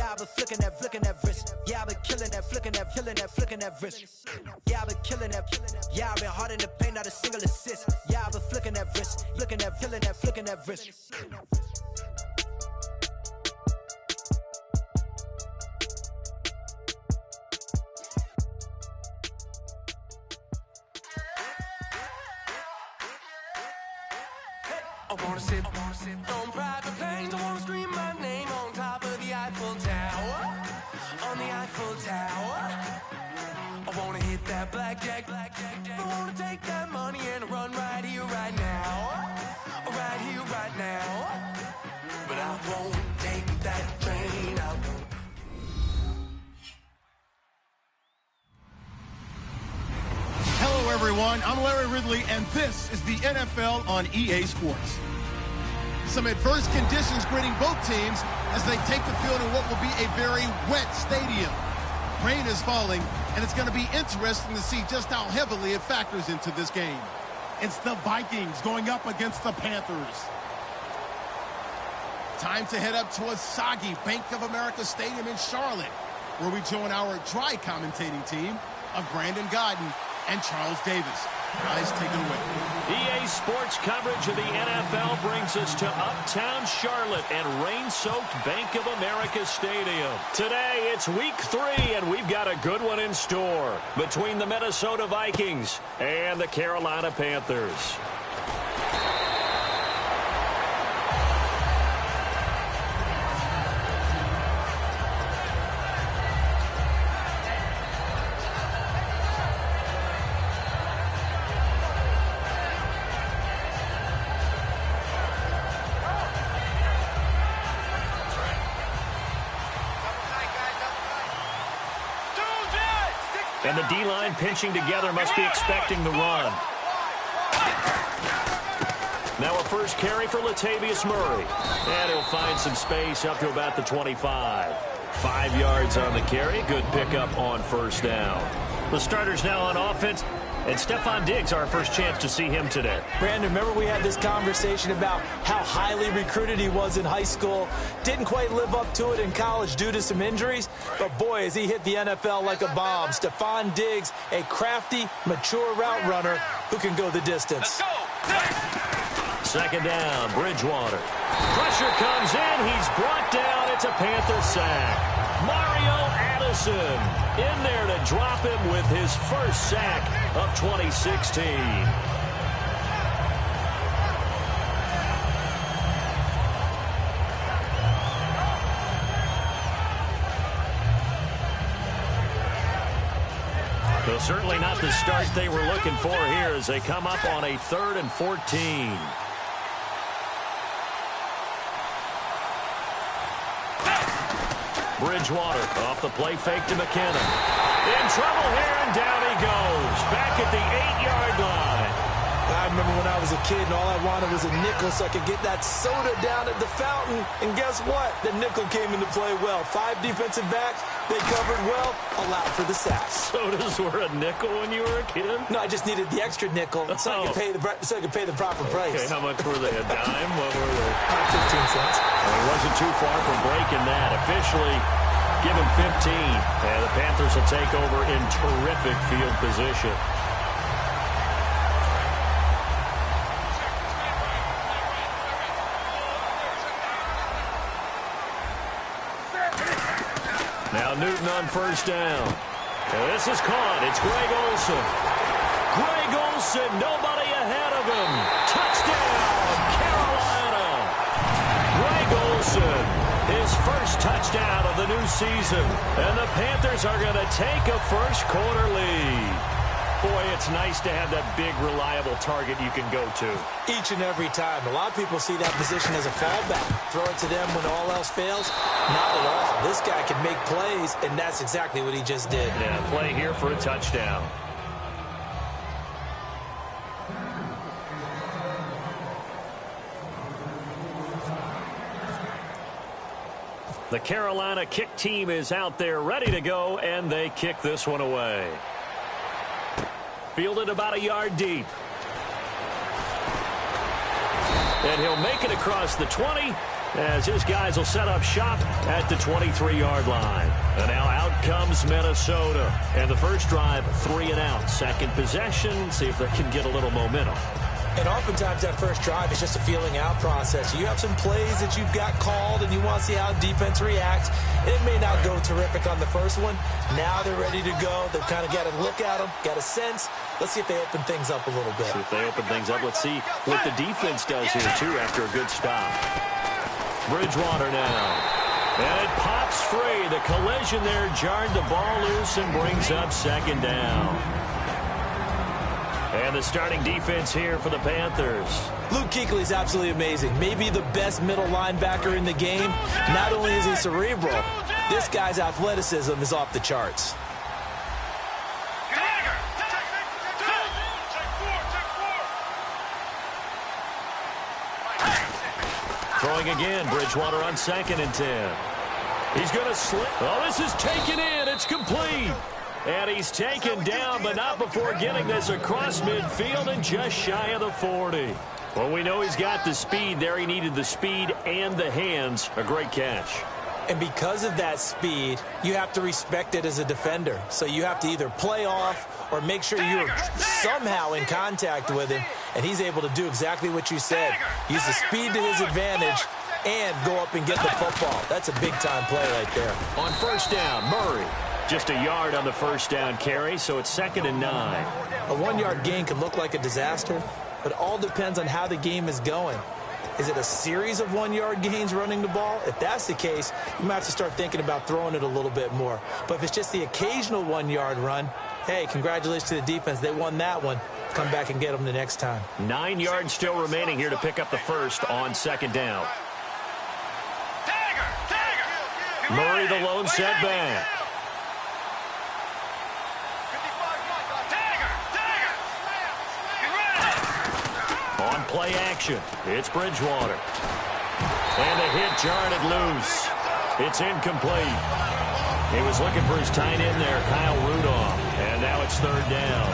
Yeah, I've been flicking that wrist. Yeah, I've been killing that, flicking that wrist. Yeah, I've been killing that. Yeah, I've been hard in the paint, not a single assist. Yeah, I've been flicking that wrist, flicking that wrist. I wanna sit on private planes. I wanna scream my name on top of the Eiffel Tower. On the Eiffel Tower. I wanna hit that blackjack. I wanna take that money and run right here, right now. Right here, right now. But I won't take that train out. Hello, everyone. I'm Larry Ridley, and this is the NFL on EA Sports. Some adverse conditions greeting both teams as they take the field in what will be a very wet stadium. Rain is falling, and it's going to be interesting to see just how heavily it factors into this game. It's the Vikings going up against the Panthers. Time to head up to a soggy Bank of America Stadium in Charlotte, where we join our dry commentating team of Brandon Godden and Charles Davis. Guys, take it away. EA Sports coverage of the NFL brings us to uptown Charlotte and rain-soaked Bank of America Stadium. Today, it's week 3, and we've got a good one in store between the Minnesota Vikings and the Carolina Panthers. And the D-line pinching together must be expecting the run. Now a first carry for Latavius Murray. And he'll find some space up to about the 25. 5 yards on the carry. Good pickup on first down. The starters now on offense. And Stephon Diggs, our first chance to see him today. Brandon, remember we had this conversation about how highly recruited he was in high school. Didn't quite live up to it in college due to some injuries. But, boy, has he hit the NFL like a bomb. Stephon Diggs, a crafty, mature route runner who can go the distance. Second down, Bridgewater. Pressure comes in. He's brought down. It's a Panther sack. Mario Addison in there to drop him with his first sack of 2016. So certainly not the start they were looking for here as they come up on a 3rd and 14. Bridgewater off the play fake to McKinnon. In trouble here, and down he goes. Back at the 8-yard line. I remember when I was a kid and all I wanted was a nickel so I could get that soda down at the fountain. And guess what? The nickel came into play well. 5 defensive backs, they covered well, allowed for the sacks. Sodas were a nickel when you were a kid? No, I just needed the extra nickel so I could pay the proper price. Okay, how much were they? A dime? What were they? 15 cents. Well, he wasn't too far from breaking that. Officially given 15. And the Panthers will take over in terrific field position. Now Newton on first down. This is caught. It's Greg Olsen. Greg Olsen, nobody ahead of him. Touchdown, Carolina. Greg Olsen, his first touchdown of the new season. And the Panthers are going to take a first quarter lead. Boy, it's nice to have that big, reliable target you can go to. Each and every time. A lot of people see that position as a fallback. Throw it to them when all else fails. Not at all. This guy can make plays, and that's exactly what he just did. Yeah, play here for a touchdown. The Carolina kick team is out there ready to go, and they kick this one away. Fielded about a yard deep. And he'll make it across the 20 as his guys will set up shop at the 23-yard line. And now out comes Minnesota. And the first drive, 3 and out. Second possession, see if they can get a little momentum. And oftentimes that first drive is just a feeling out process. You have some plays that you've got called and you want to see how defense reacts. It may not go terrific on the first one. Now they're ready to go. They've kind of got to look at them, got a sense. Let's see if they open things up a little bit. See if they open things up. Let's see what the defense does here, too, after a good stop. Bridgewater now. And it pops free. The collision there jarred the ball loose and brings up second down. And the starting defense here for the Panthers. Luke Kuechly's absolutely amazing. Maybe the best middle linebacker in the game. Not only is he cerebral, this guy's athleticism is off the charts. Throwing again, Bridgewater on 2nd and 10. He's going to slip. Oh, this is taken in. It's complete. And he's taken down, but not before getting this across midfield and just shy of the 40. Well, we know he's got the speed there. He needed the speed and the hands. A great catch. And because of that speed, you have to respect it as a defender. So you have to either play off or make sure you're somehow in contact with him. And he's able to do exactly what you said. Use the speed to his advantage and go up and get the football. That's a big-time play right there. On first down, Murray. Just a yard on the first down carry, so it's 2nd and 9. A 1-yard gain can look like a disaster, but it all depends on how the game is going. Is it a series of 1-yard gains running the ball? If that's the case, you might have to start thinking about throwing it a little bit more. But if it's just the occasional 1-yard run, hey, congratulations to the defense. They won that one. Come back and get them the next time. 9 yards still remaining here to pick up the first on 2nd down. Murray the lone setback. On play action, it's Bridgewater. And the hit jarred it loose. It's incomplete. He was looking for his tight end there, Kyle Rudolph. And now it's 3rd down.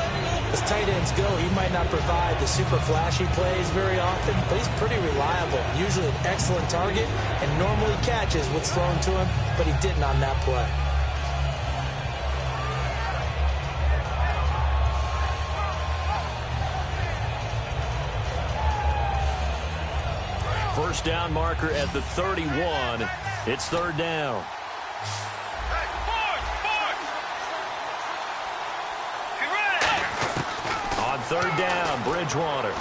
As tight ends go, he might not provide the super flashy plays very often, but he's pretty reliable. Usually an excellent target and normally catches what's thrown to him, but he didn't on that play. First down marker at the 31. It's 3rd down. On 3rd down, Bridgewater.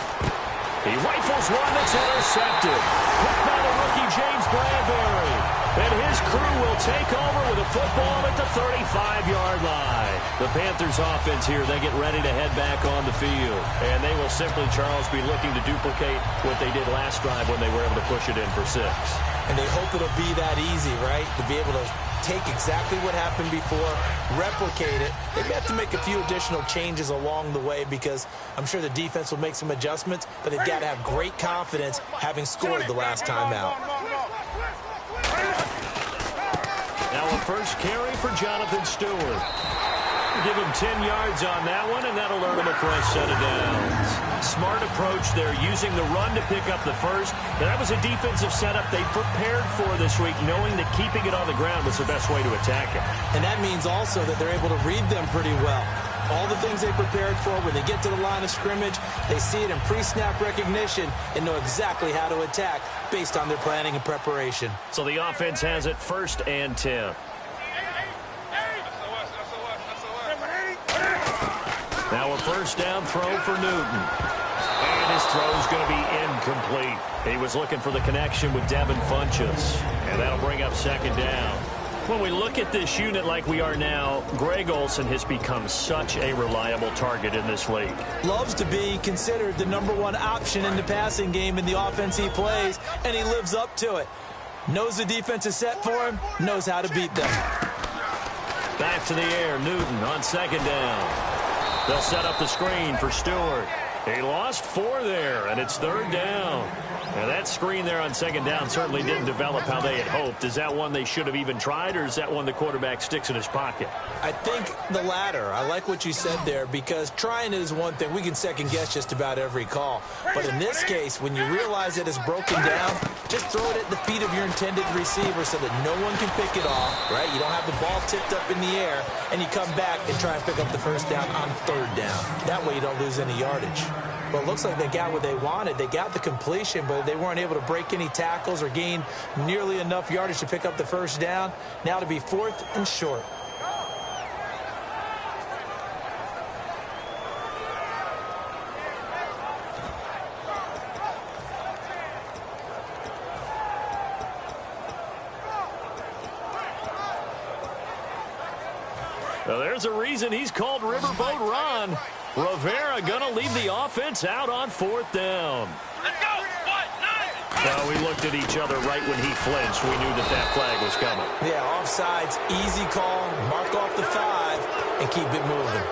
He rifles one that's intercepted. Caught by the rookie James Bradbury. And his crew will take over with a football at the 35-yard line. The Panthers offense here, they get ready to head back on the field. And they will simply, Charles, be looking to duplicate what they did last drive when they were able to push it in for 6. And they hope it'll be that easy, right? To be able to take exactly what happened before, replicate it. They have to make a few additional changes along the way because I'm sure the defense will make some adjustments, but they've got to have great confidence having scored the last time out. Now a first carry for Jonathan Stewart. Give him 10 yards on that one, and that'll earn him a fresh set of downs. Smart approach there, using the run to pick up the first. That was a defensive setup they prepared for this week, knowing that keeping it on the ground was the best way to attack it. And that means also that they're able to read them pretty well. All the things they prepared for, when they get to the line of scrimmage, they see it in pre-snap recognition and know exactly how to attack based on their planning and preparation. So the offense has it 1st and 10. Now a first down throw for Newton. And his throw is going to be incomplete. He was looking for the connection with Devin Funchess. And that'll bring up 2nd down. When we look at this unit like we are now, Greg Olsen has become such a reliable target in this league. Loves to be considered the #1 option in the passing game in the offense he plays, and he lives up to it. Knows the defense is set for him, knows how to beat them. Back to the air, Newton on 2nd down. They'll set up the screen for Stewart. He lost 4 there, and it's 3rd down. Now that screen there on 2nd down certainly didn't develop how they had hoped. Is that one they should have even tried, or is that one the quarterback sticks in his pocket? I think the latter. I like what you said there, because trying it is one thing. We can second guess just about every call. But in this case, when you realize that it's broken down, just throw it at the feet of your intended receiver so that no one can pick it off, right? You don't have the ball tipped up in the air, and you come back and try and pick up the first down on third down. That way you don't lose any yardage. Well, it looks like they got what they wanted. They got the completion, but they weren't able to break any tackles or gain nearly enough yardage to pick up the first down. Now to be 4th and short. Well, there's a reason he's called Riverboat Ron. Rivera going to leave the offense out on 4th down. Let's go. Well, we looked at each other right when he flinched. We knew that flag was coming. Yeah, offsides, easy call, mark off the 5, and keep it moving.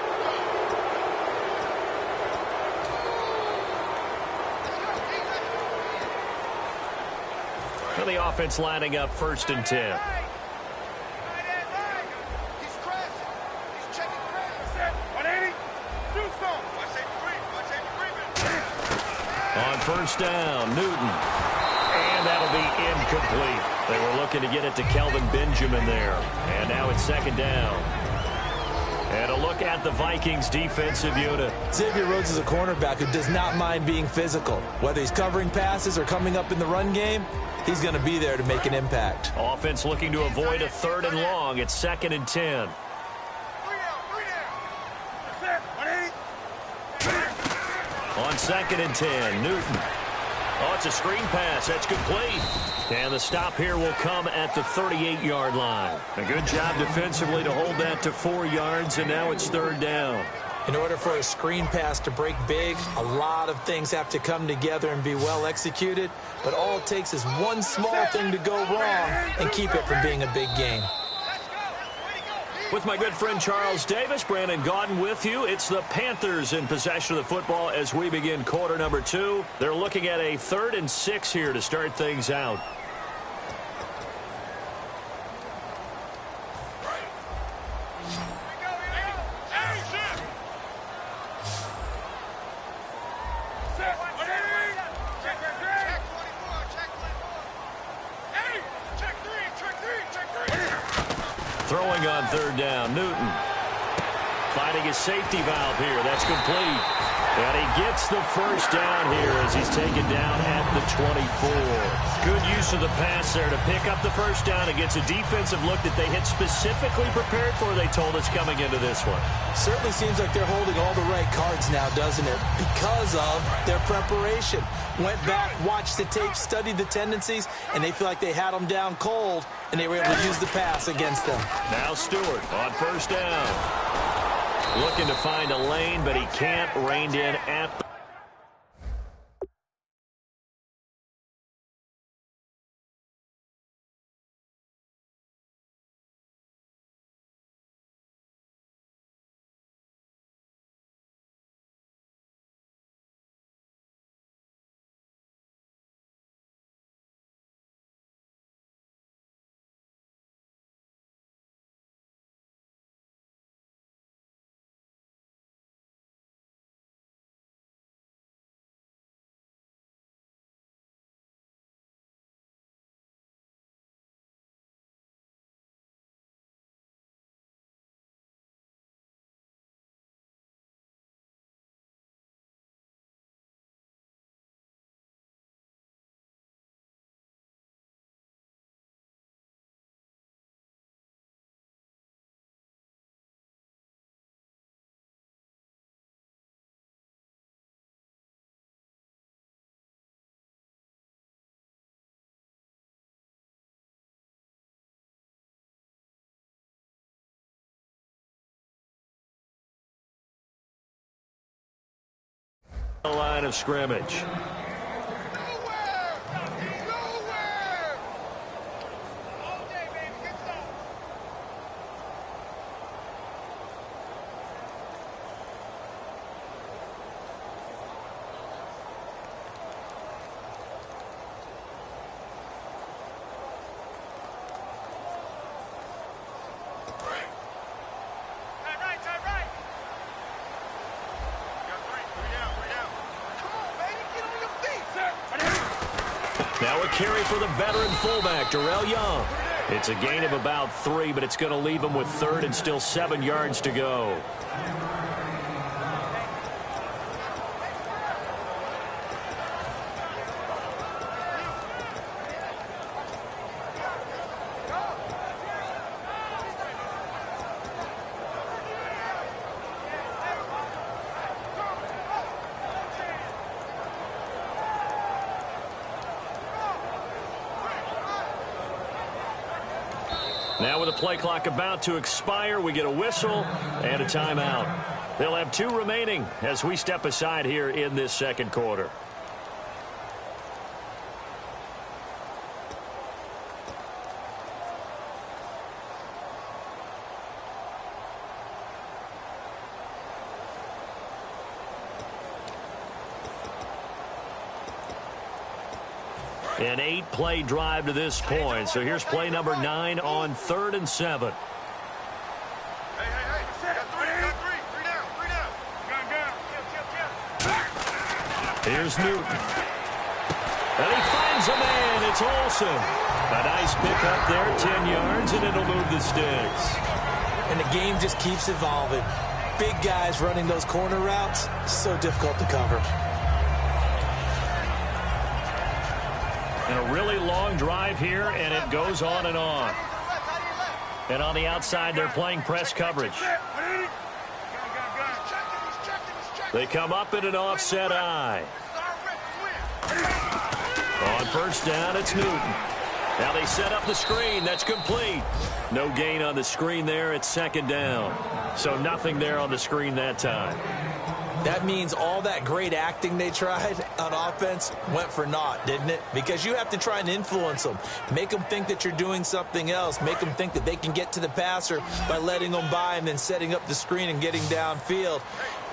Well, the offense lining up 1st and 10. On 1st down, Newton. And that'll be incomplete. They were looking to get it to Kelvin Benjamin there. And now it's 2nd down. And a look at the Vikings defensive unit. Xavier Rhodes is a cornerback who does not mind being physical. Whether he's covering passes or coming up in the run game, he's going to be there to make an impact. Offense looking to avoid a 3rd and long. It's 2nd and 10. On 2nd and 10, Newton. Oh, it's a screen pass. That's complete. And the stop here will come at the 38-yard line. A good job defensively to hold that to 4 yards, and now it's 3rd down. In order for a screen pass to break big, a lot of things have to come together and be well executed. But all it takes is one small thing to go wrong and keep it from being a big game. With my good friend Charles Davis, Brandon Gaudin with you. It's the Panthers in possession of the football as we begin quarter number 2. They're looking at a 3rd and 6 here to start things out. Throwing on 3rd down, Newton. Finding his safety valve here. That's complete. And he gets the first down here as he's taken down at the 24. Good use of the pass there to pick up the first down against a defensive look that they had specifically prepared for, they told us, coming into this one. Certainly seems like they're holding all the right cards now, doesn't it? Because of their preparation. Went back, watched the tape, studied the tendencies, and they feel like they had them down cold, and they were able to use the pass against them. Now Stewart on 1st down. Looking to find a lane, but he can't. Reined in at the line of scrimmage. carry for the veteran fullback, Darrell Young. It's a gain of about 3, but it's going to leave him with 3rd and still 7 yards to go. Now with the play clock about to expire, we get a whistle and a timeout. They'll have 2 remaining as we step aside here in this second quarter. An 8-play drive to this point. So here's play number 9 on 3rd and 7. Here's Newton. And he finds a man. It's Olsen. A nice pick up there, 10 yards, and it'll move the sticks. And the game just keeps evolving. Big guys running those corner routes, so difficult to cover. And a really long drive here, and it goes on and on. And on the outside, they're playing press coverage. They come up in an offset eye. On first down, it's Newton. Now they set up the screen. That's complete. No gain on the screen there. It's 2nd down. So nothing there on the screen that time. That means all that great acting they tried on offense went for naught, didn't it? Because you have to try and influence them. Make them think that you're doing something else. Make them think that they can get to the passer by letting them by and then setting up the screen and getting downfield.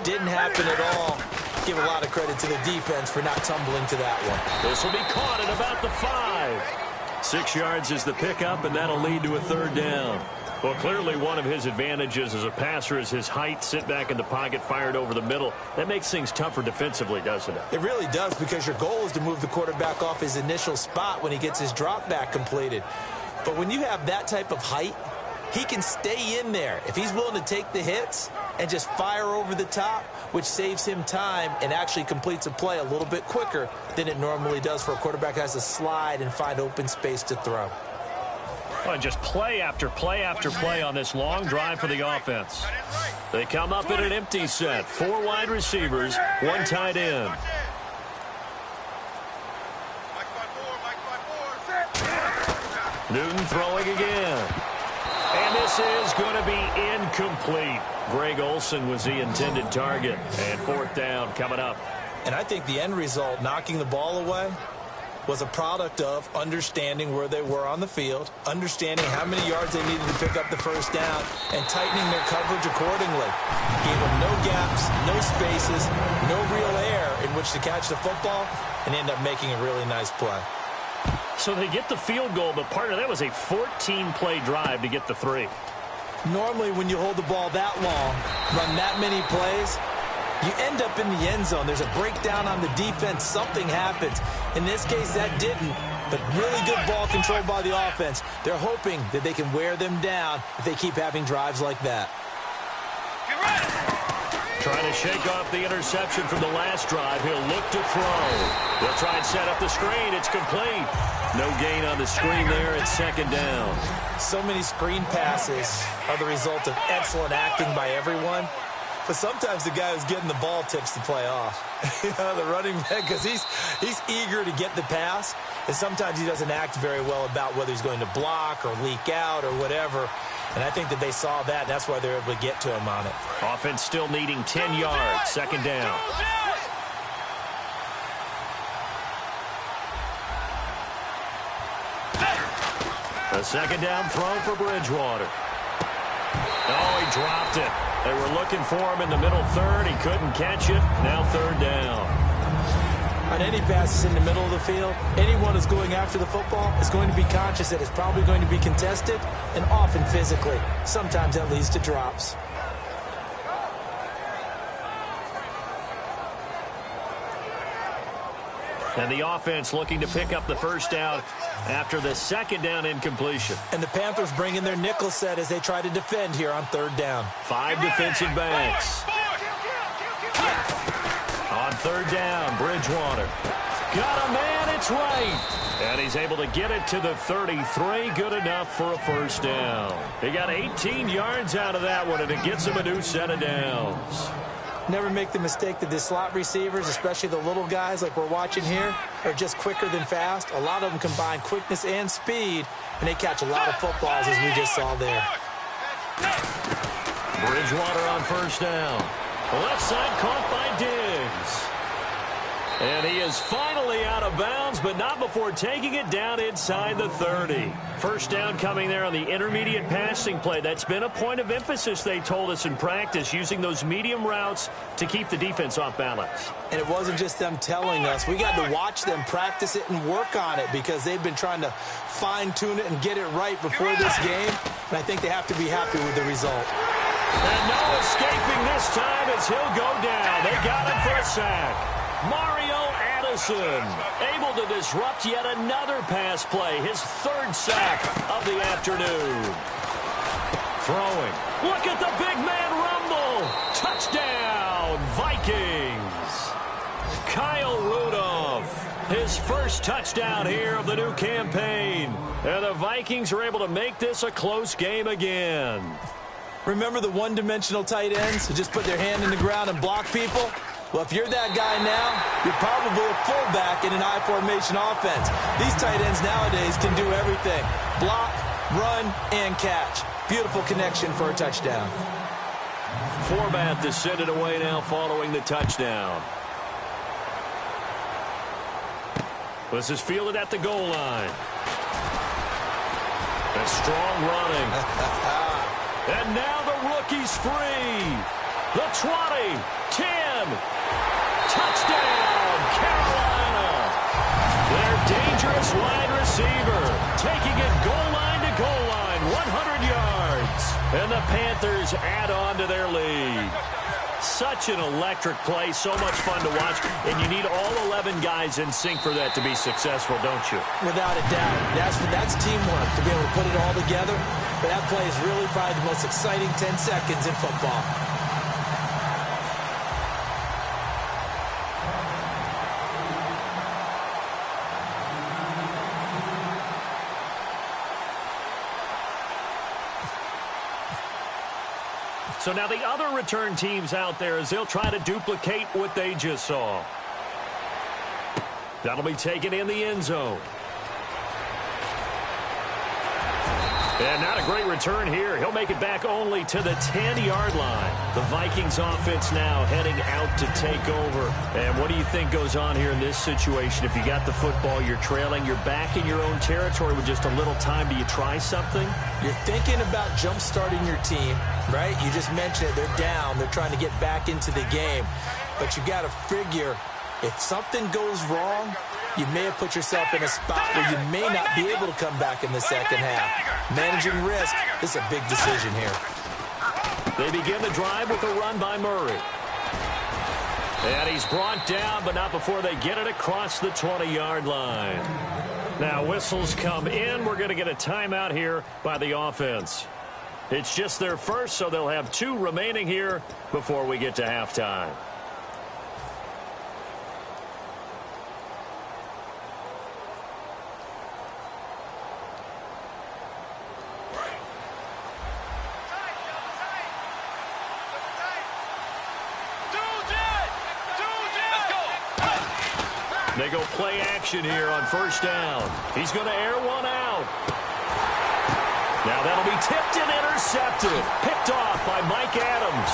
Didn't happen at all. Give a lot of credit to the defense for not tumbling to that one. This will be caught at about the 5. 6 yards is the pickup, and that'll lead to a 3rd down. Well, clearly one of his advantages as a passer is his height. Sit back in the pocket, fired over the middle. That makes things tougher defensively, doesn't it? It really does, because your goal is to move the quarterback off his initial spot when he gets his drop back completed. But when you have that type of height, he can stay in there. If he's willing to take the hits and just fire over the top, which saves him time and actually completes a play a little bit quicker than it normally does for a quarterback who has to slide and find open space to throw. Well, just play after play after play on this long drive for the offense. They come up in an empty set. 4 wide receivers, 1 tight end. Newton throwing again. And this is going to be incomplete. Greg Olsen was the intended target. And 4th down coming up. And I think the end result, knocking the ball away, was a product of understanding where they were on the field, understanding how many yards they needed to pick up the 1st down, and tightening their coverage accordingly. Gave them no gaps, no spaces, no real air in which to catch the football, and end up making a really nice play. So they get the field goal, but part of that was a 14-play drive to get the 3. Normally, when you hold the ball that long, run that many plays, you end up in the end zone. There's a breakdown on the defense. Something happens. In this case, that didn't. But really good ball control by the offense. They're hoping that they can wear them down if they keep having drives like that. Trying to shake off the interception from the last drive. He'll look to throw. They'll try and set up the screen. It's complete. No gain on the screen there. It's 2nd down. So many screen passes are the result of excellent acting by everyone. But sometimes the guy who's getting the ball tips the play off. The running back, because he's eager to get the pass, and sometimes he doesn't act very well about whether he's going to block or leak out or whatever. And I think that they saw that, and that's why they're able to get to him on it. Offense still needing 10 yards. 2nd down. A 2nd down throw for Bridgewater. Oh, he dropped it. They were looking for him in the middle 3rd. He couldn't catch it. Now 3rd down. On any passes in the middle of the field, anyone who's going after the football is going to be conscious that it's probably going to be contested, and often physically. Sometimes that leads to drops. And the offense looking to pick up the first down after the second down incompletion. And the Panthers bring in their nickel set as they try to defend here on third down. 5 defensive backs. On third down, Bridgewater. Got a man, it's right. And he's able to get it to the 33. Good enough for a first down. He got 18 yards out of that one, and it gets him a new set of downs. Never make the mistake that the slot receivers, especially the little guys like we're watching here, are just quicker than fast. A lot of them combine quickness and speed, and they catch a lot of footballs, as we just saw there. Bridgewater on first down. Left side caught by Diggs. And he is finally out of bounds, but not before taking it down inside the 30. First down coming there on the intermediate passing play. That's been a point of emphasis, they told us in practice, using those medium routes to keep the defense off balance. And it wasn't just them telling us. We got to watch them practice it and work on it because they've been trying to fine-tune it and get it right before this game. And I think they have to be happy with the result. And no escaping this time as he'll go down. They got him for a sack. Mario Addison able to disrupt yet another pass play. His third sack of the afternoon. Throwing. Look at the big man rumble. Touchdown, Vikings. Kyle Rudolph. His first touchdown here of the new campaign. And the Vikings are able to make this a close game again. Remember the one-dimensional tight ends who just put their hand in the ground and block people? Well, if you're that guy now, you're probably a fullback in an I-formation offense. These tight ends nowadays can do everything. Block, run, and catch. Beautiful connection for a touchdown. Forbath to send it away now following the touchdown. This is fielded at the goal line. A strong running. And now the rookie's free. The 20, 10. Touchdown, Carolina. Their dangerous wide receiver taking it goal line to goal line, 100 yards. And the Panthers add on to their lead. Such an electric play, so much fun to watch. And you need all 11 guys in sync for that to be successful, don't you? Without a doubt. That's teamwork, to be able to put it all together. But that play is really probably the most exciting 10 seconds in football. So now the other return teams out there as they'll try to duplicate what they just saw. That'll be taken in the end zone. And not a great return here. He'll make it back only to the 10-yard line. The Vikings offense now heading out to take over. And what do you think goes on here in this situation? If you got the football, you're trailing, you're back in your own territory with just a little time. Do you try something? You're thinking about jump-starting your team, right? You just mentioned it. They're down. They're trying to get back into the game. But you got to figure if something goes wrong, you may have put yourself in a spot where you may not be able to come back in the second half. Managing risk, this is a big decision here. They begin the drive with a run by Murray. And he's brought down, but not before they get it across the 20-yard line. Now whistles come in. We're going to get a timeout here by the offense. It's just their first, so they'll have 2 remaining here before we get to halftime. They go play action here on first down. He's going to air one out. Now that'll be tipped and intercepted. Picked off by Mike Adams.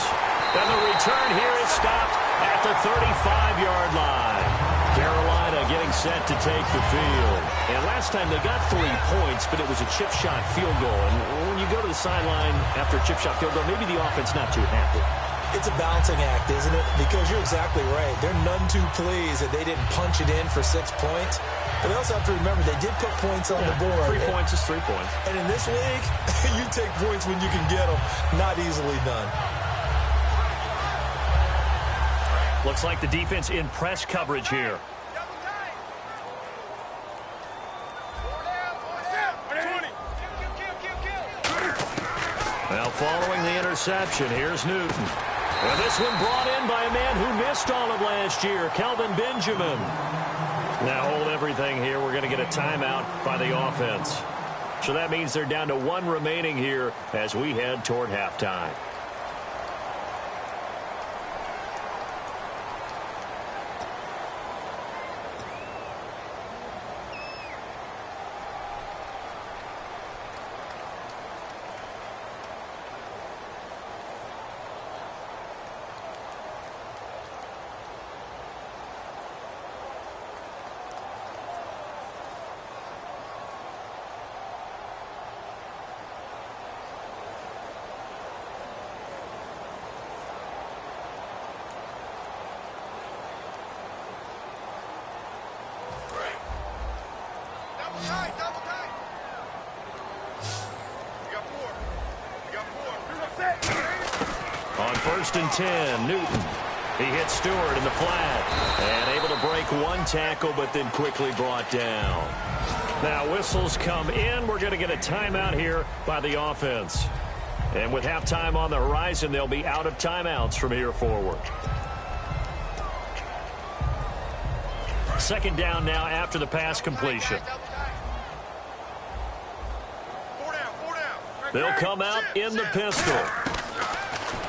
And the return here is stopped at the 35-yard line. Carolina getting set to take the field. And last time they got 3 points, but it was a chip shot field goal. And when you go to the sideline after a chip shot field goal, maybe the offense not too happy. It's a balancing act, isn't it? Because you're exactly right. They're none too pleased that they didn't punch it in for 6 points. But they also have to remember they did put points on the board. 3 points is 3 points. And in this league, you take points when you can get them. Not easily done. Looks like the defense in press coverage here. Now following the interception, here's Newton. Well, this one brought in by a man who missed all of last year, Kelvin Benjamin. Now hold everything here. We're going to get a timeout by the offense. So that means they're down to 1 remaining here as we head toward halftime. On 1st and 10, Newton. He hits Stewart in the flat and able to break 1 tackle, but then quickly brought down. Now whistles come in. We're going to get a timeout here by the offense. And with halftime on the horizon, they'll be out of timeouts from here forward. 2nd down now after the pass completion. They'll come out in the pistol.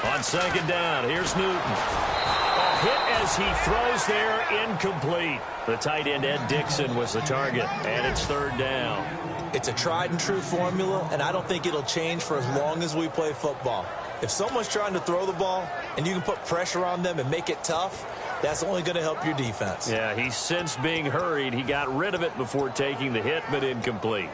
On 2nd down, here's Newton. A hit as he throws there, incomplete. The tight end, Ed Dixon, was the target, and it's 3rd down. It's a tried-and-true formula, and I don't think it'll change for as long as we play football. If someone's trying to throw the ball and you can put pressure on them and make it tough, that's only going to help your defense. Yeah, he's since being hurried. He got rid of it before taking the hit, but incomplete.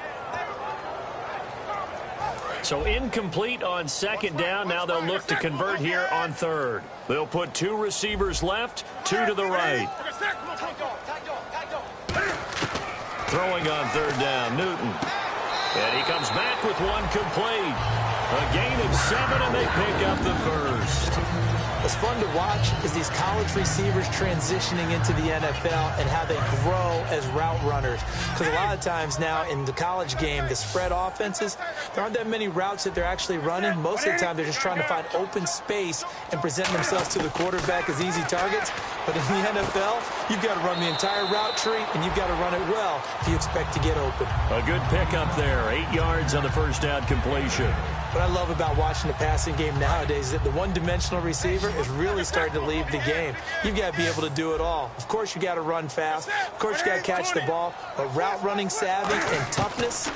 So incomplete on 2nd down. Now they'll look to convert here on 3rd. They'll put 2 receivers left, 2 to the right. Throwing on 3rd down, Newton. And he comes back with 1 complete. A gain of 7, and they pick up the 1st. What's fun to watch is these college receivers transitioning into the NFL and how they grow as route runners. Because a lot of times now in the college game, the spread offenses, there aren't that many routes that they're actually running. Most of the time, they're just trying to find open space and present themselves to the quarterback as easy targets. But in the NFL, you've got to run the entire route tree, and you've got to run it well if you expect to get open. A good pickup there, 8 yards on the 1st down completion. What I love about watching the passing game nowadays is that the one-dimensional receiver is really starting to leave the game. You've got to be able to do it all. Of course, you got to run fast. Of course, you got to catch the ball. But route running savvy and toughness,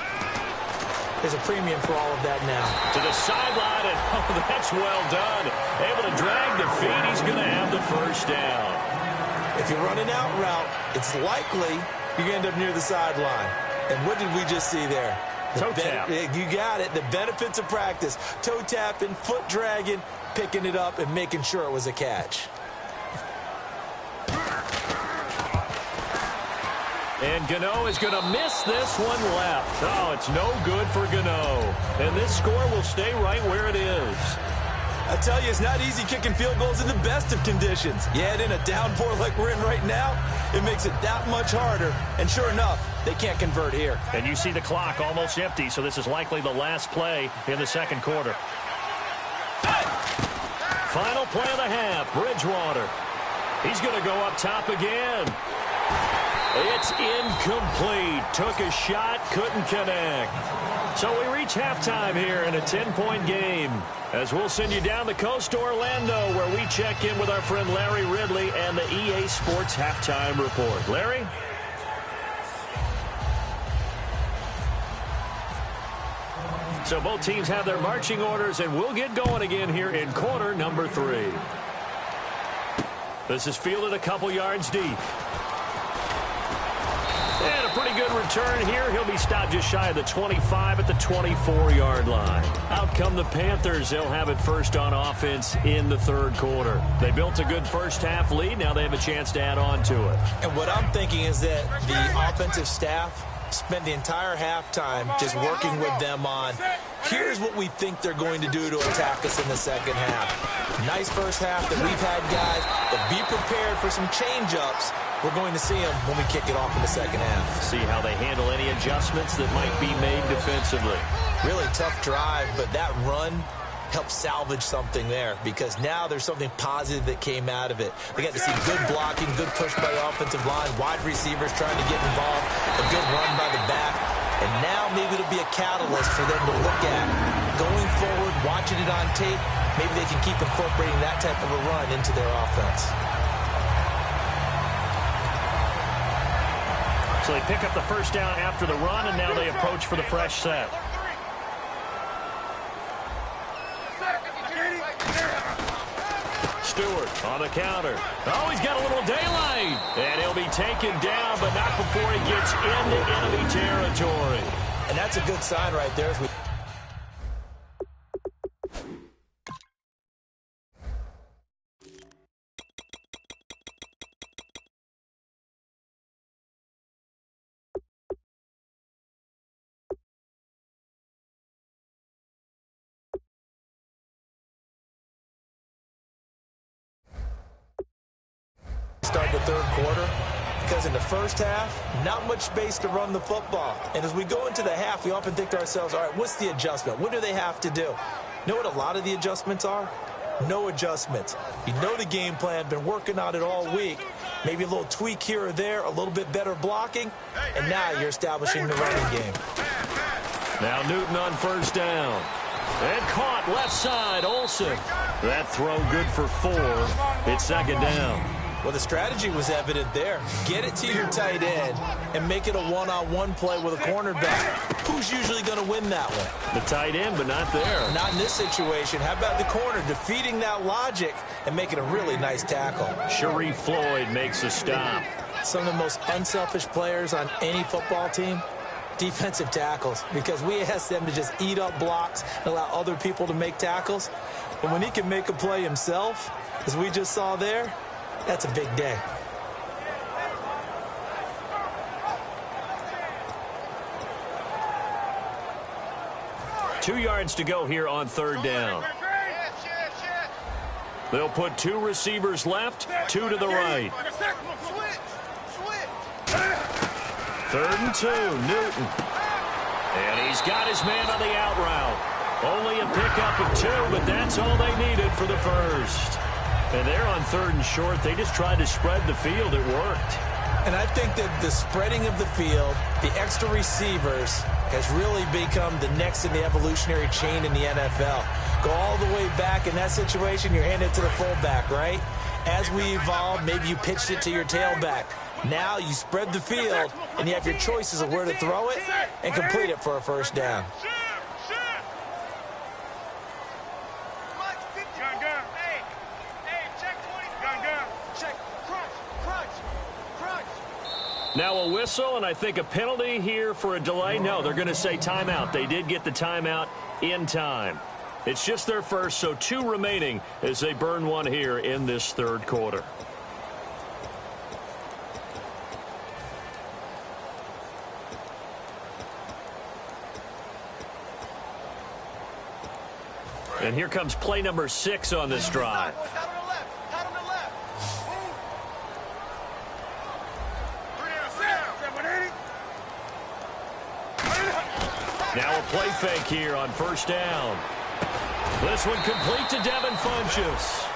there's a premium for all of that now. To the sideline, and oh, that's well done. Able to drag the feet. He's going to have the 1st down. If you run an out route, it's likely you're going to end up near the sideline. And what did we just see there? Toe tap. You got it. The benefits of practice. Toe tapping, foot dragging, picking it up, and making sure it was a catch. And Gano is going to miss this one left. Oh, it's no good for Gano. And this score will stay right where it is. I tell you, it's not easy kicking field goals in the best of conditions. You add in a downpour like we're in right now, it makes it that much harder. And sure enough, they can't convert here. And you see the clock almost empty, so this is likely the last play in the 2nd quarter. Final play of the half, Bridgewater. He's going to go up top again. It's incomplete. Took a shot, couldn't connect. So we reach halftime here in a 10-point game. As we'll send you down the coast to Orlando, where we check in with our friend Larry Ridley and the EA Sports Halftime Report. Larry? So both teams have their marching orders, and we'll get going again here in quarter number 3. This is fielded a couple yards deep. And a pretty good return here. He'll be stopped just shy of the 25 at the 24-yard line. Out come the Panthers. They'll have it first on offense in the 3rd quarter. They built a good first-half lead. Now they have a chance to add on to it. And what I'm thinking is that the offensive staff spent the entire halftime just working with them on, here's what we think they're going to do to attack us in the 2nd half. Nice first half that we've had, guys, but be prepared for some change-ups. We're going to see them when we kick it off in the 2nd half. See how they handle any adjustments that might be made defensively. Really tough drive, but that run helped salvage something there, because now there's something positive that came out of it. They got to see good blocking, good push by the offensive line, wide receivers trying to get involved, a good run by the back. And now maybe it'll be a catalyst for them to look at going forward, watching it on tape. Maybe they can keep incorporating that type of a run into their offense. So they pick up the first down after the run, and now they approach for the fresh set. Stewart on the counter. Oh, he's got a little daylight. And he'll be taken down, but not before he gets into enemy territory. And that's a good sign right there. Start the third quarter, because in the first half, not much space to run the football. And as we go into the half, we often think to ourselves, all right, what's the adjustment? What do they have to do? You know what a lot of the adjustments are? No adjustments. You know the game plan, been working on it all week. Maybe a little tweak here or there, a little bit better blocking, and now you're establishing the running game. Now Newton on first down. And caught left side, Olsen. That throw good for 4. It's second down. Well, the strategy was evident there. Get it to your tight end and make it a one-on-one play with a cornerback. Who's usually going to win that one? The tight end, but not there. Not in this situation. How about the corner defeating that logic and making a really nice tackle? Sharif Floyd makes a stop. Some of the most unselfish players on any football team, defensive tackles, because we ask them to just eat up blocks and allow other people to make tackles. But when he can make a play himself, as we just saw there, that's a big day. Two yards to go here on third down. They'll put 2 receivers left, 2 to the right. 3rd and 2, Newton. And he's got his man on the out route. Only a pickup of 2, but that's all they needed for the first. And they're on 3rd and short. They just tried to spread the field. It worked. And I think that the spreading of the field, the extra receivers, has really become the next in the evolutionary chain in the NFL. Go all the way back in that situation, you're handed to the fullback, right? As we evolve, maybe you pitched it to your tailback. Now you spread the field, and you have your choices of where to throw it and complete it for a first down. Now a whistle, and I think a penalty here for a delay. No, they're going to say timeout. They did get the timeout in time. It's just their first, so 2 remaining as they burn 1 here in this third quarter. And here comes play number 6 on this drive. Now a play fake here on first down. This one complete to Devin Funchess.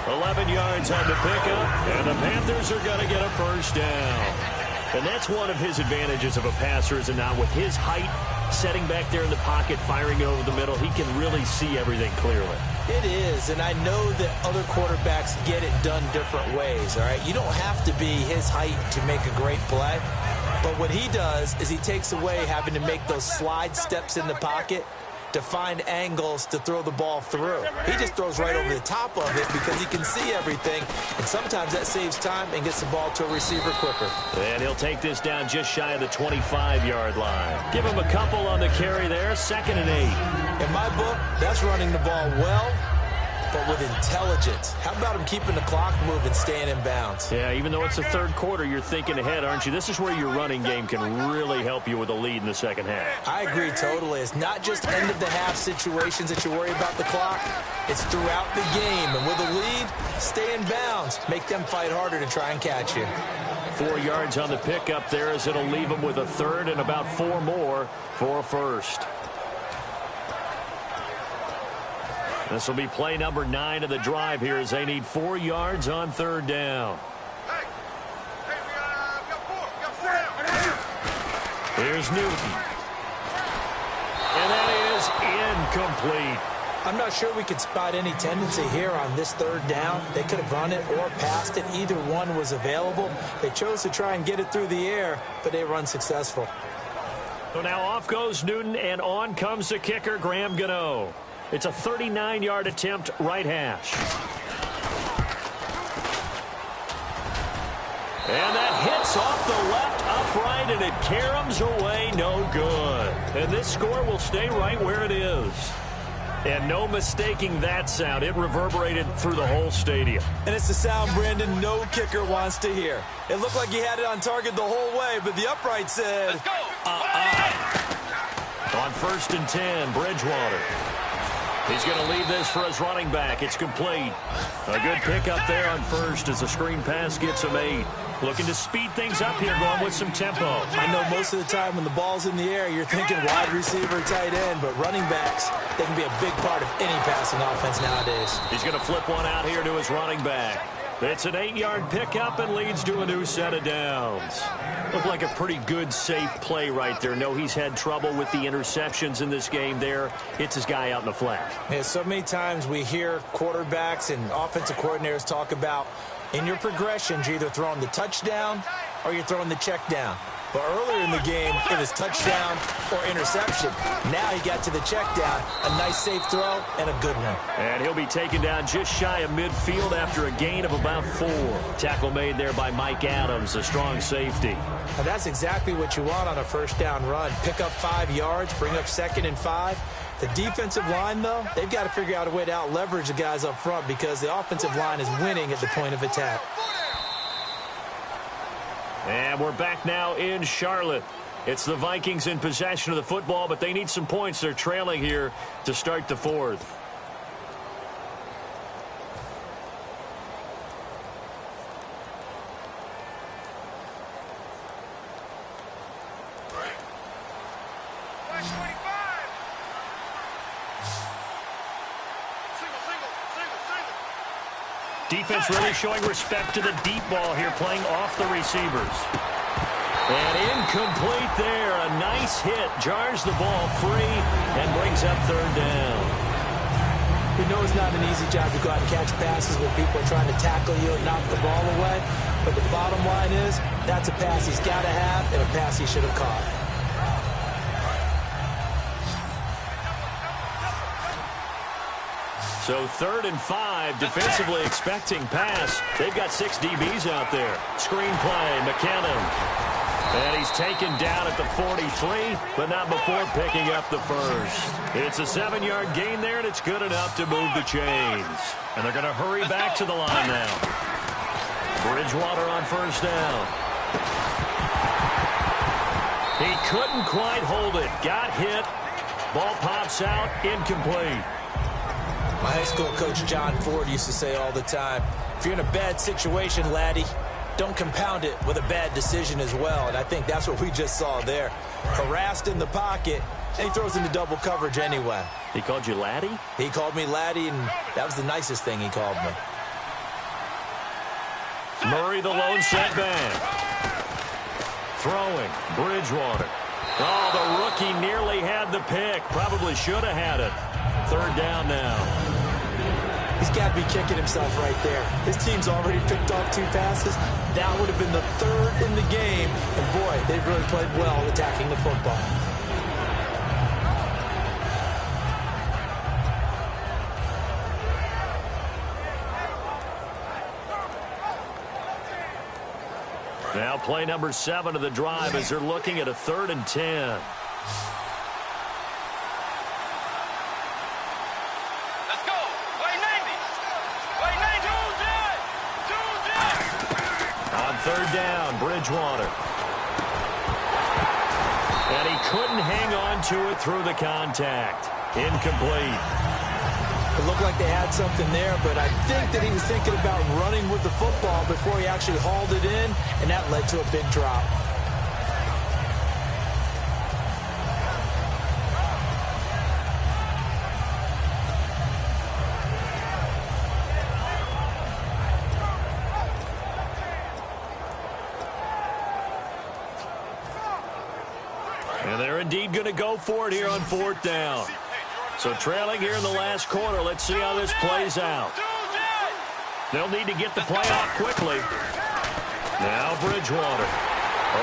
11 yards on the pickup, and the Panthers are going to get a first down. And that's one of his advantages of a passer, is it not? With his height, setting back there in the pocket, firing over the middle, he can really see everything clearly. It is, and I know that other quarterbacks get it done different ways, all right? You don't have to be his height to make a great play. But what he does is he takes away having to make those slide steps in the pocket to find angles to throw the ball through. He just throws right over the top of it because he can see everything, and sometimes that saves time and gets the ball to a receiver quicker. And he'll take this down just shy of the 25-yard line. Give him a couple on the carry there, 2nd and 8. In my book, that's running the ball well, but with intelligence. How about him keeping the clock moving, staying in bounds? Yeah, even though it's the third quarter, you're thinking ahead, aren't you? This is where your running game can really help you with a lead in the second half. I agree totally. It's not just end-of-the-half situations that you worry about the clock. It's throughout the game. And with a lead, stay in bounds. Make them fight harder to try and catch you. 4 yards on the pickup there, as it'll leave them with a third and about 4 more for a first. This will be play number 9 of the drive here as they need 4 yards on 3rd down. Here's Newton. And that is incomplete. I'm not sure we could spot any tendency here on this 3rd down. They could have run it or passed it. Either one was available. They chose to try and get it through the air, but they were unsuccessful. So now off goes Newton, and on comes the kicker, Graham Gano. It's a 39-yard attempt, right hash. And that hits off the left upright, and it caroms away, no good. And this score will stay right where it is. And no mistaking that sound. It reverberated through the whole stadium. And it's the sound, Brandon, no kicker wants to hear. It looked like he had it on target the whole way, but the upright said, On 1st and 10, Bridgewater. He's going to leave this for his running back. It's complete. A good pickup there on 1st as the screen pass gets him 8. Looking to speed things up here, going with some tempo. I know most of the time when the ball's in the air, you're thinking wide receiver, tight end, but running backs, they can be a big part of any passing offense nowadays. He's going to flip one out here to his running back. It's an 8-yard pickup and leads to a new set of downs. Looked like a pretty good, safe play right there. No, he's had trouble with the interceptions in this game there. Hits his guy out in the flat. Yeah, so many times we hear quarterbacks and offensive coordinators talk about in your progressions, you're either throwing the touchdown or you're throwing the check down. But earlier in the game, it was touchdown or interception. Now he got to the check down, a nice safe throw, and a good one. And he'll be taken down just shy of midfield after a gain of about 4. Tackle made there by Mike Adams, a strong safety. Now that's exactly what you want on a 1st down run. Pick up 5 yards, bring up 2nd and 5. The defensive line, though, they've got to figure out a way to out-leverage the guys up front because the offensive line is winning at the point of attack. And we're back now in Charlotte. It's the Vikings in possession of the football, but they need some points. They're trailing here to start the 4th. Defense really showing respect to the deep ball here, playing off the receivers. And incomplete there. A nice hit. Jars the ball free and brings up 3rd down. We know it's not an easy job to go out and catch passes when people are trying to tackle you and knock the ball away. But the bottom line is, that's a pass he's got to have and a pass he should have caught. So 3rd and 5, defensively expecting pass. They've got 6 DBs out there. Screen play, McKinnon. And he's taken down at the 43, but not before picking up the 1st. It's a 7-yard gain there, and it's good enough to move the chains. And they're going to hurry back to the line now. Bridgewater on 1st down. He couldn't quite hold it. Got hit. Ball pops out, incomplete. My high school coach, John Ford, used to say all the time, if you're in a bad situation, laddie, don't compound it with a bad decision as well. And I think that's what we just saw there. Harassed in the pocket, and he throws into double coverage anyway. He called you laddie? He called me laddie, and that was the nicest thing he called me. Murray, the lone setback. Throwing, Bridgewater. Oh, the rookie nearly had the pick. Probably should have had it. 3rd down now. He's got to be kicking himself right there. His team's already picked off 2 passes. That would have been the 3rd in the game. And, boy, they've really played well attacking the football. Now play number 7 of the drive as they're looking at a 3rd and 10. On 3rd down, Bridgewater. And he couldn't hang on to it through the contact. Incomplete. It looked like they had something there, but I think that he was thinking about running with the football before he actually hauled it in, and that led to a big drop. indeed going to go for it here on 4th down. So trailing here in the last quarter. Let's see how this plays out. They'll need to get the play off quickly. Now Bridgewater.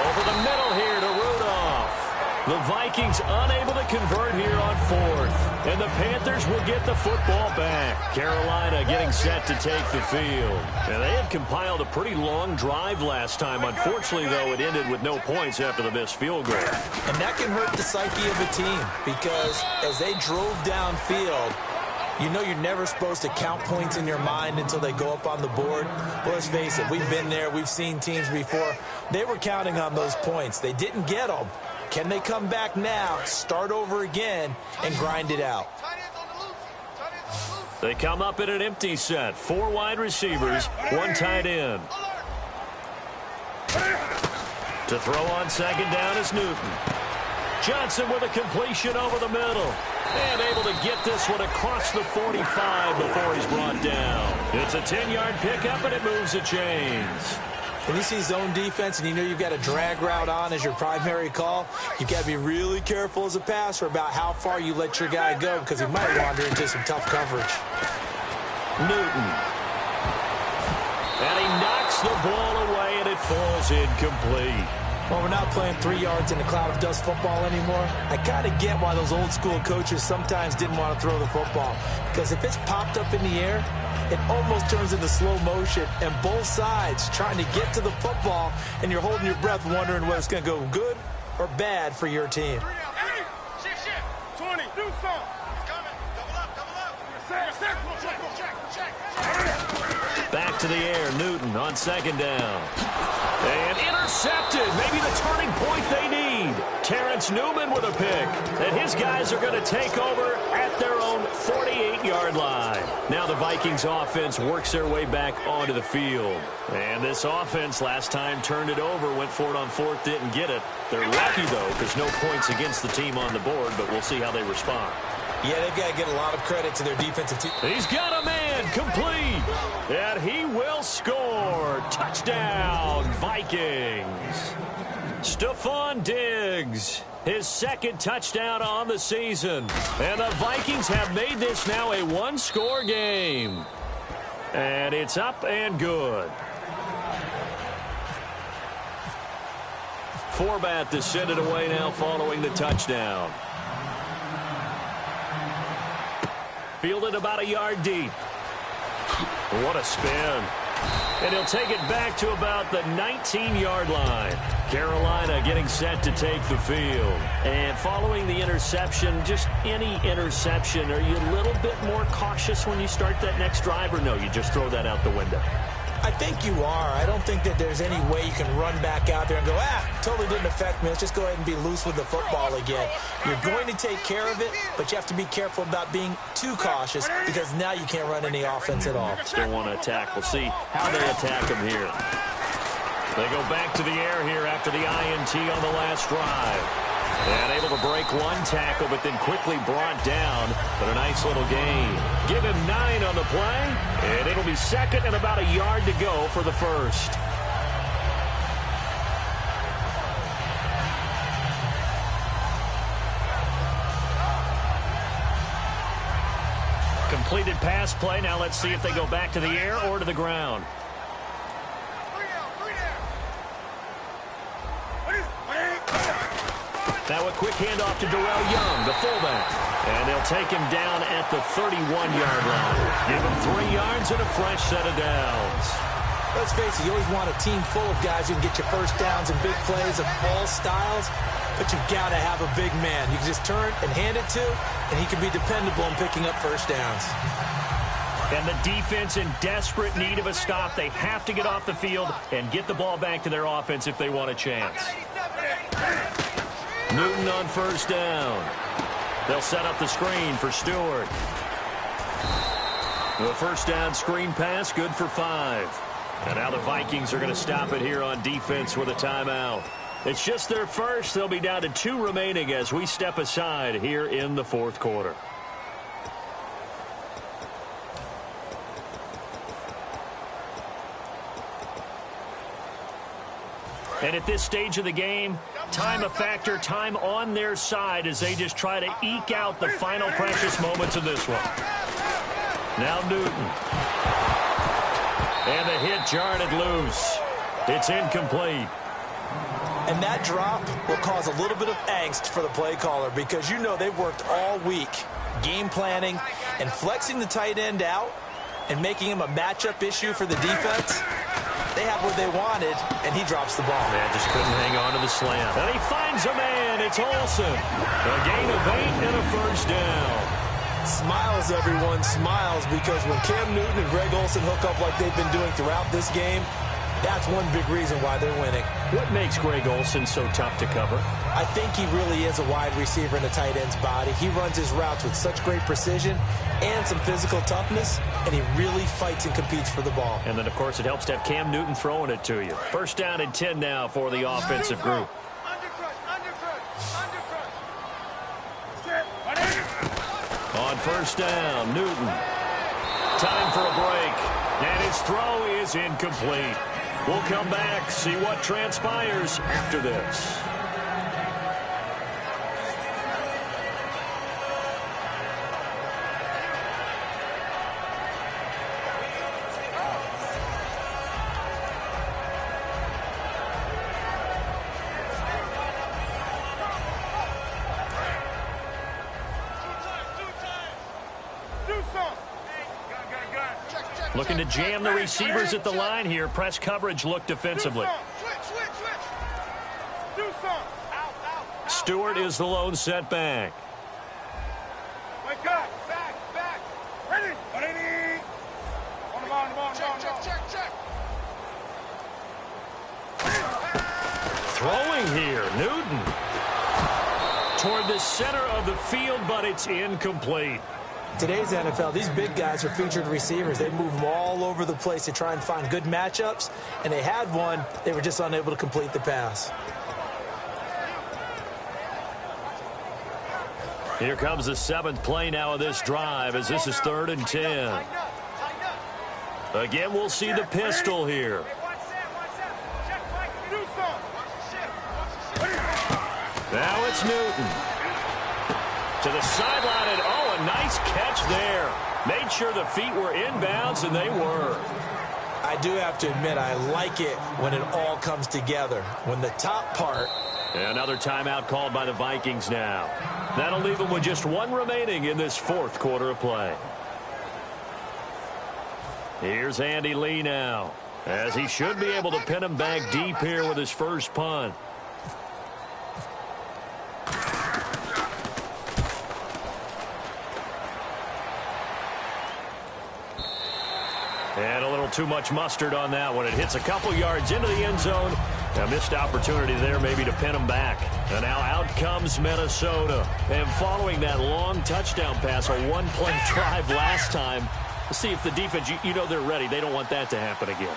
Over the middle here to Rudolph. The Vikings unable to convert here on 4th. And the Panthers will get the football back. Carolina getting set to take the field. And they had compiled a pretty long drive last time. Unfortunately, though, it ended with no points after the missed field goal. And that can hurt the psyche of a team because as they drove downfield, you know you're never supposed to count points in your mind until they go up on the board. Well, let's face it, we've been there. We've seen teams before. They were counting on those points. They didn't get them. Can they come back now, start over again, and grind it out? They come up in an empty set. 4 wide receivers, 1 tight end. To throw on 2nd down is Newton. Johnson with a completion over the middle. And able to get this one across the 45 before he's brought down. It's a 10-yard pickup, and it moves the chains. When you see zone defense and you know you've got a drag route on as your primary call, you've got to be really careful as a passer about how far you let your guy go because he might wander into some tough coverage. Newton. And he knocks the ball away, and it falls incomplete. Well, we're not playing 3 yards in a cloud of dust football anymore. I kind of get why those old school coaches sometimes didn't want to throw the football. Because if it's popped up in the air, it almost turns into slow motion. And both sides trying to get to the football, and you're holding your breath wondering whether it's going to go good or bad for your team. 20, do something. Coming. Double up. Back to the air, Newton on 2nd down. And intercepted. Maybe the turning point they need. Terrence Newman with a pick. And his guys are going to take over at their own 48-yard line. Now the Vikings offense works their way back onto the field. And this offense last time turned it over, went for it on 4th, didn't get it. They're lucky, though, because no points against the team on the board, but we'll see how they respond. Yeah, they've got to get a lot of credit to their defensive team. He's got a man complete, and he will score. Touchdown, Vikings. Stephon Diggs, his 2nd touchdown on the season. And the Vikings have made this now a 1-score game. And it's up and good. Forbat to send it away now following the touchdown. Fielded about a yard deep. What a spin. And he'll take it back to about the 19-yard line. Carolina getting set to take the field. And following the interception, just any interception, are you a little bit more cautious when you start that next drive, or no, you just throw that out the window? I think you are. I don't think that there's any way you can run back out there and go, totally didn't affect me. Let's just go ahead and be loose with the football again. You're going to take care of it, but you have to be careful about being too cautious because now you can't run any offense at all. Still want to attack. We'll see how they attack them here. They go back to the air here after the INT on the last drive. And able to break 1 tackle, but then quickly brought down. But a nice little gain. Give him 9 on the play, and it'll be 2nd and about a yard to go for the 1st. Completed pass play. Now let's see if they go back to the air or to the ground. Now a quick handoff to Darrell Young, the fullback. And they'll take him down at the 31-yard line. Give him 3 yards and a fresh set of downs. Let's face it, you always want a team full of guys who can get you first downs and big plays of all styles, but you've got to have a big man. You can just turn and hand it to, and he can be dependable in picking up first downs. And the defense in desperate need of a stop. They have to get off the field and get the ball back to their offense if they want a chance. Newton on 1st down. They'll set up the screen for Stewart. The 1st down screen pass, good for 5. And now the Vikings are going to stop it here on defense with a timeout. It's just their first. They'll be down to 2 remaining as we step aside here in the 4th quarter. And at this stage of the game, time a factor, time on their side as they just try to eke out the final precious moments of this one. Now Newton. And the hit jarred it loose. It's incomplete. And that drop will cause a little bit of angst for the play caller because you know they've worked all week game planning and flexing the tight end out and making him a matchup issue for the defense. They have what they wanted, and he drops the ball. Man, just couldn't hang on to the slam. And he finds a man. It's Olsen. A gain of 8 and a first down. Smiles, everyone, smiles, because when Cam Newton and Greg Olsen hook up like they've been doing throughout this game, that's one big reason why they're winning. What makes Greg Olsen so tough to cover? I think he really is a wide receiver in the tight end's body. He runs his routes with such great precision and some physical toughness, and he really fights and competes for the ball. And then, of course, it helps to have Cam Newton throwing it to you. First down and 10 now for the offensive group. On first down, Newton. Time for a break. And his throw is incomplete. We'll come back, see what transpires after this. Looking to jam the receivers at the line here. Press coverage look defensively. Stewart is the lone setback. Wake up. Back. Ready. On the ball. Check. Throwing here, Newton. Toward the center of the field, but it's incomplete. Today's NFL, these big guys are featured receivers. They move them all over the place to try and find good matchups, and they had one. They were just unable to complete the pass. Here comes the 7th play now of this drive as this is 3rd and 10. Again, we'll see the pistol here. Now it's Newton. To the sideline, and a nice catch there. Made sure the feet were inbounds, and they were. I do have to admit, I like it when it all comes together. When the top part. Another timeout called by the Vikings now. That'll leave them with just 1 remaining in this 4th quarter of play. Here's Andy Lee now, as he should be able to pin him back deep here with his first punt. And a little too much mustard on that one. It hits a couple yards into the end zone. A missed opportunity there maybe to pin him back. And now out comes Minnesota. And following that long touchdown pass, a 1-play drive last time. Let's see if the defense, you know they're ready. They don't want that to happen again.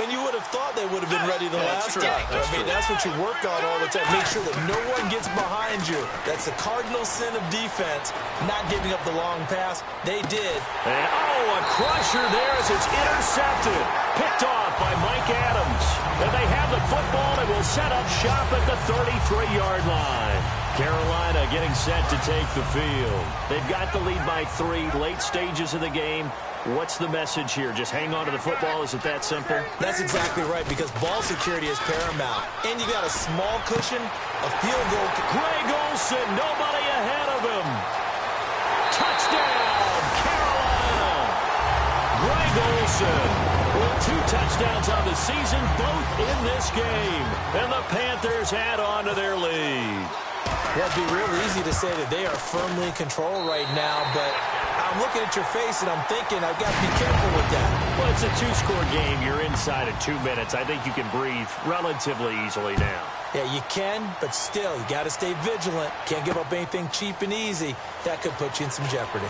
And you would have thought they would have been ready the last time. That's what you work on all the time. Make sure that no one gets behind you. That's the cardinal sin of defense, not giving up the long pass. They did. And, a crusher there as it's intercepted. Picked off by Mike Adams. And they have the football and will set up shop at the 33-yard line. Carolina getting set to take the field. They've got the lead by 3, late stages of the game. What's the message here? Just hang on to the football? Is it that simple? That's exactly right, because ball security is paramount. And you got a small cushion, a field goal. Greg Olsen, nobody ahead of him. Touchdown, Carolina. Greg Olsen with 2 touchdowns on the season, both in this game. And the Panthers add on to their lead. Well, it'd be real easy to say that they are firmly in control right now, but I'm looking at your face and I'm thinking I've got to be careful with that. Well, it's a 2-score game. You're inside of 2 minutes. I think you can breathe relatively easily now. Yeah, you can, but still, you got to stay vigilant. Can't give up anything cheap and easy. That could put you in some jeopardy.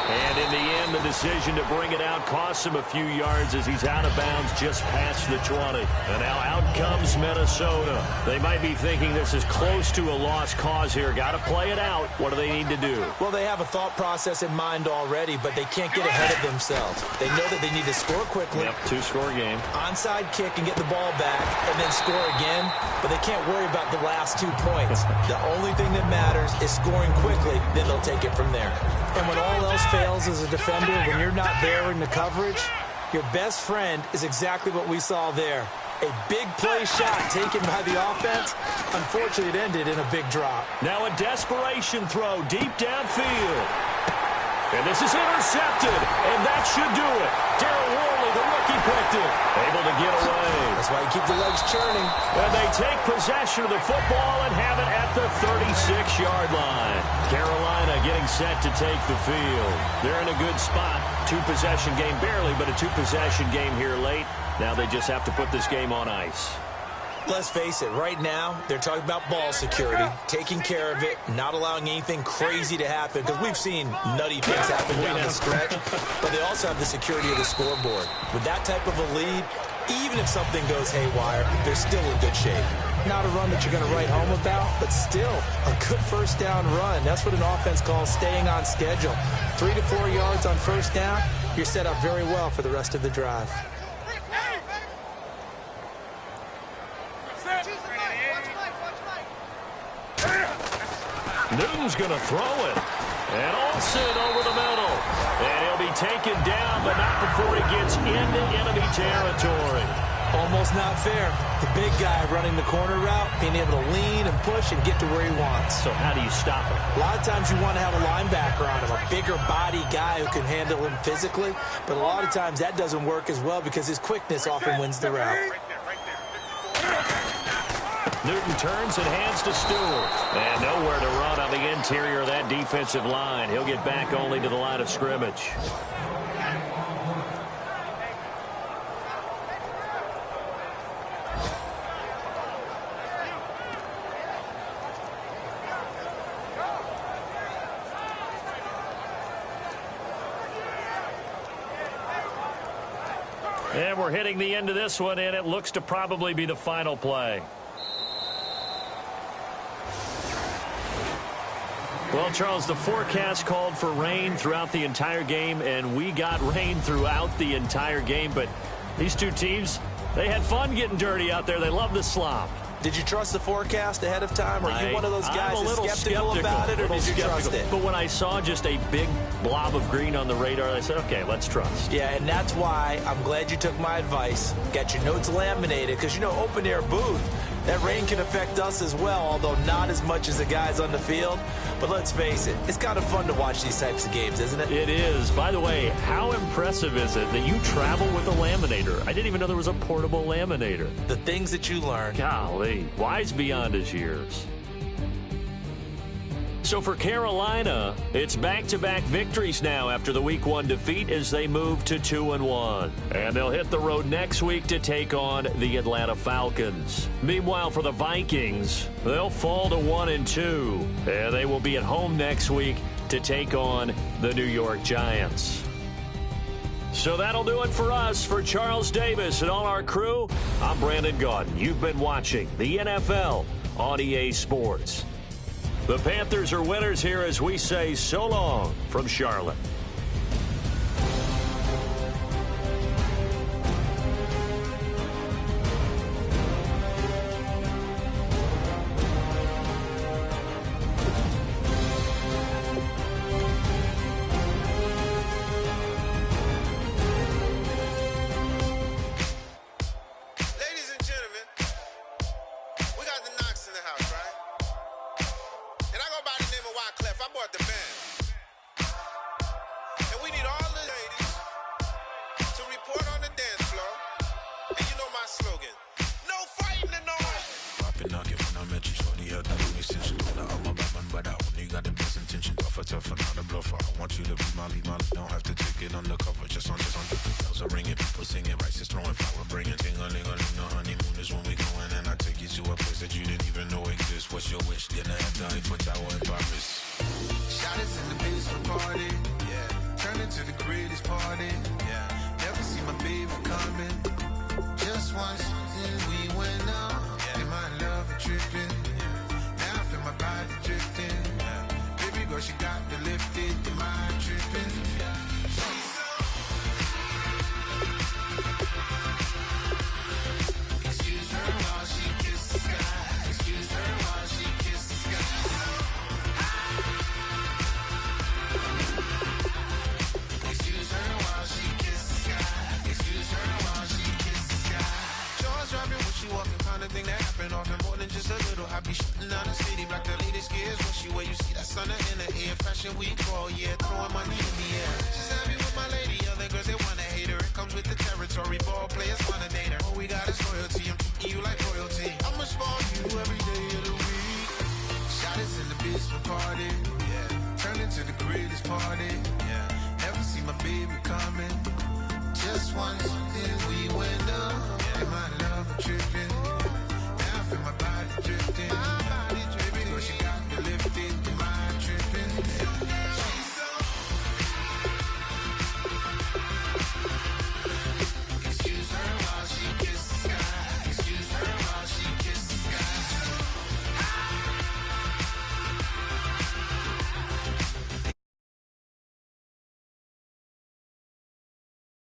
And in the end, the decision to bring it out costs him a few yards as he's out of bounds just past the 20. And now out comes Minnesota. They might be thinking this is close to a lost cause here. Got to play it out. What do they need to do? Well, they have a thought process in mind already, but they can't get ahead of themselves. They know that they need to score quickly. Yep, two-score game. Onside kick and get the ball back and then score again, but they can't worry about the last 2 points. The only thing that matters is scoring quickly, then they'll take it from there. And when all else fails as a defender, when you're not there in the coverage, your best friend is exactly what we saw there. A big play shot taken by the offense. Unfortunately, it ended in a big drop. Now a desperation throw deep downfield. And this is intercepted, and that should do it. Darryl Worley, the rookie, picked it. Able to get away. That's why you keep the legs churning. And they take possession of the football and have it at the 36-yard line. Carolina getting set to take the field. They're in a good spot. Two-possession game barely, but a two-possession game here late. Now they just have to put this game on ice. Let's face it, right now, they're talking about ball security, taking care of it, not allowing anything crazy to happen, because we've seen nutty things happen down the stretch, but they also have the security of the scoreboard. With that type of a lead, even if something goes haywire, they're still in good shape. Not a run that you're going to write home about, but still a good first down run. That's what an offense calls staying on schedule. 3 to 4 yards on first down, you're set up very well for the rest of the drive. Newton's going to throw it. And Olsen over the middle. And he'll be taken down, but not before he gets into enemy territory. Almost not fair. The big guy running the corner route, being able to lean and push and get to where he wants. So how do you stop him? A lot of times you want to have a linebacker on him, a bigger body guy who can handle him physically. But a lot of times that doesn't work as well because his quickness often wins the route. Newton turns and hands to Stewart. And nowhere to run on the interior of that defensive line. He'll get back only to the line of scrimmage. And we're hitting the end of this one, and it looks to probably be the final play. Well, Charles, the forecast called for rain throughout the entire game, and we got rain throughout the entire game. But these two teams, they had fun getting dirty out there. They love the slop. Did you trust the forecast ahead of time? Or are you one of those guys that's skeptical about it, or did you trust it? But when I saw just a big blob of green on the radar, I said, okay, let's trust. Yeah, and that's why I'm glad you took my advice. Got your notes laminated, because, you know, open-air booth, that rain can affect us as well, although not as much as the guys on the field. But let's face it, it's kind of fun to watch these types of games, isn't it? It is. By the way, how impressive is it that you travel with a laminator? I didn't even know there was a portable laminator. The things that you learn. Golly, wise beyond his years. So for Carolina, it's back-to-back victories now after the Week 1 defeat as they move to 2-1. And they'll hit the road next week to take on the Atlanta Falcons. Meanwhile, for the Vikings, they'll fall to 1-2. And they will be at home next week to take on the New York Giants. So that'll do it for us. For Charles Davis and all our crew, I'm Brandon Gaudin. You've been watching the NFL on EA Sports. The Panthers are winners here as we say so long from Charlotte. greatest party. Yeah, never see my baby coming. Just once we went out, and my love tripping. Now I feel my body drifting. Baby girl, she got the lifted, the mind tripping. Excuse her while she kisses the sky. Excuse her while she kisses the sky. Excuse her while she kisses the sky. Excuse her while she kisses the sky. Jaws dropping when she walking, kind of thing that happen often. More than just a little. I be shooting down the city, black the latest gears. When she where you see that sun in the air. Fashion week all year, throwing money in the air. She's happy with my lady, other girls they wanna hate her. It comes with the territory, ball players wanna date her. All we got is loyalty, I'm treating you like royalty. I'ma spoil you every day of the week. Shot is in the basement party, yeah. Turn into the greatest party, yeah. Never see my baby coming. Just once.